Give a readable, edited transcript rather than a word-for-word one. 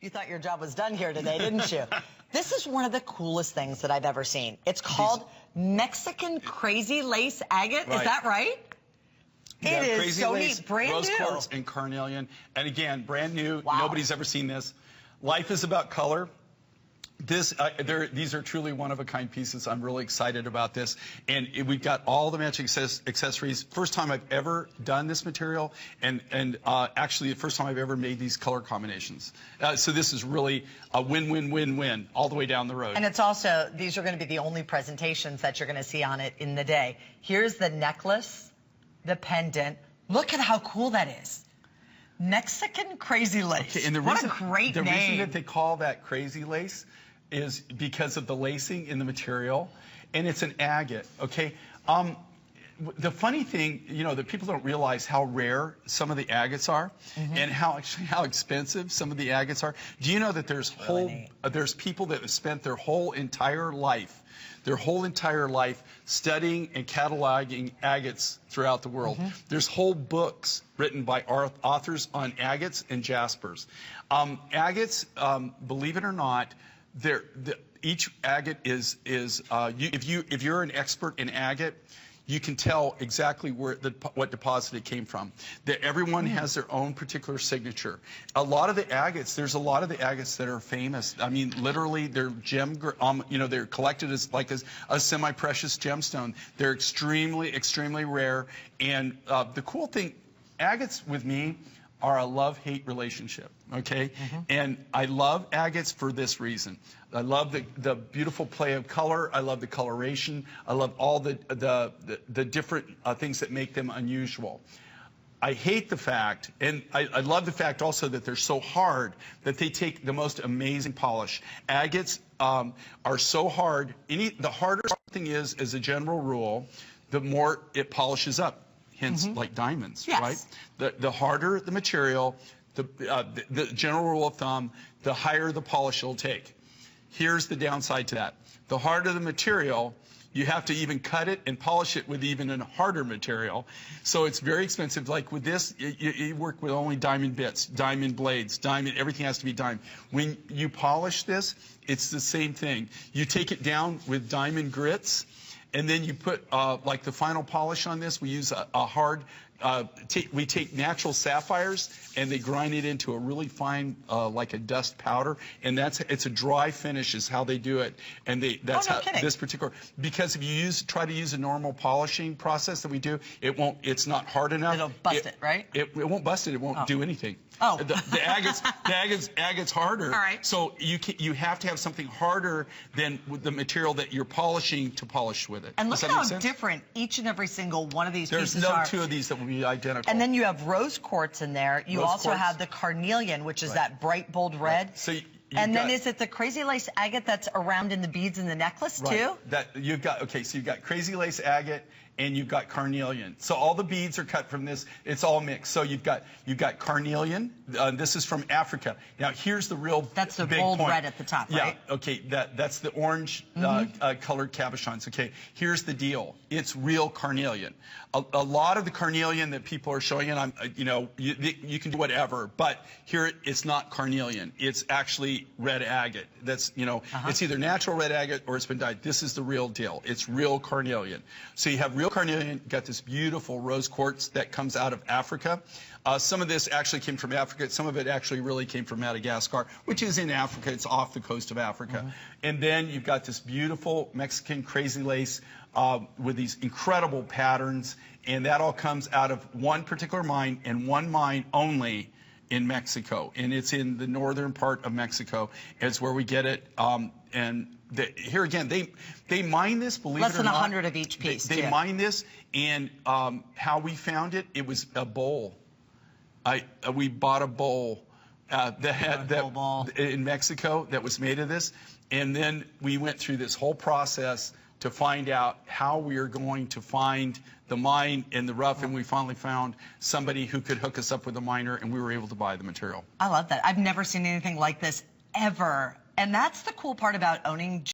You thought your job was done here today, didn't you? This is one of the coolest things that I've ever seen. It's called Mexican Crazy Lace Agate. Right. Is that right? Yeah, it is crazy so lace, neat. Brand rose new. quartz and carnelian. And again, brand new. Wow. Nobody's ever seen this. Life is about color. These are truly one-of-a-kind pieces. I'm really excited about this. And we've got all the matching accessories. First time I've ever done this material, and actually the first time I've ever made these color combinations. So this is really a win-win-win-win all the way down the road. And it's also, these are going to be the only presentations that you're going to see on it in the day. Here's the necklace, the pendant. Look at how cool that is. Mexican Crazy Lace. Okay, and what a great name. The reason that they call that crazy lace is because of the lacing in the material, and it's an agate, okay? The funny thing, you know, that people don't realize how rare some of the agates are, and how expensive some of the agates are. Do you know that there's there's people that have spent their whole entire life studying and cataloging agates throughout the world. There's whole books written by authors on agates and jaspers. Agates, believe it or not, each agate is if you're an expert in agate, you can tell exactly what deposit it came from. Everyone has their own particular signature. There's a lot of the agates that are famous. I mean, literally, they're they're collected as like a semi-precious gemstone. They're extremely, extremely rare. And the cool thing, agates with me are a love-hate relationship, okay? And I love agates for this reason. I love the beautiful play of color. I love the coloration. I love all the different things that make them unusual. I hate the fact, and I love the fact also that they're so hard that they take the most amazing polish. Agates are so hard. The harder something is, as a general rule, the more it polishes up. Hence, like diamonds, right? The harder the material, the general rule of thumb, the higher the polish it'll take. Here's the downside to that. The harder the material, you have to even cut it and polish it with even a harder material. So it's very expensive. Like with this, you work with only diamond bits, diamond blades, everything has to be diamond. When you polish this, it's the same thing. You take it down with diamond grits, and then you put, like the final polish on this, we use a hard, we take natural sapphires and they grind it into a really fine, like a dust powder. And it's a dry finish is how they do it. And that's how this particular, because if you try to use a normal polishing process that we do, it's not hard enough. It'll bust it, right? It won't bust it. It won't do anything. Oh. The agate's harder. All right. So you have to have something harder than the material that you're polishing to polish with it. And look how different each and every single one of these pieces are. There's no two of these that will be identical. And then you have rose quartz in there. You also have the carnelian, which is that bright, bold red. Right. So then is it the crazy lace agate that's around in the beads in the necklace too? So you've got crazy lace agate and you've got carnelian. So all the beads are cut from this. It's all mixed. So you've got carnelian. This is from Africa. Now here's the real that's the big bold point. red at the top, right? Yeah. Okay. That's the orange colored cabochons. Okay. Here's the deal. It's real carnelian. A lot of the carnelian that people are showing, and you can do whatever, but here it's not carnelian. It's actually red agate. That's it's either natural red agate or it's been dyed. This is the real deal. It's real carnelian. So you have real carnelian. You got this beautiful rose quartz that comes out of Africa. Some of this actually came from Africa. Some of it actually really came from Madagascar, which is in Africa. It's off the coast of Africa. And then you've got this beautiful Mexican crazy lace with these incredible patterns. And that all comes out of one particular mine and one mine only in Mexico. And it's in the northern part of Mexico. It's where we get it. Here again, they mine this, believe it or not. Less than 100 of each piece. They mine this, and how we found it, it was a bowl. We bought a bowl in Mexico that was made of this, and then we went through this whole process to find out how we are going to find the mine in the rough, and we finally found somebody who could hook us up with a miner, and we were able to buy the material. I love that. I've never seen anything like this ever, and that's the cool part about owning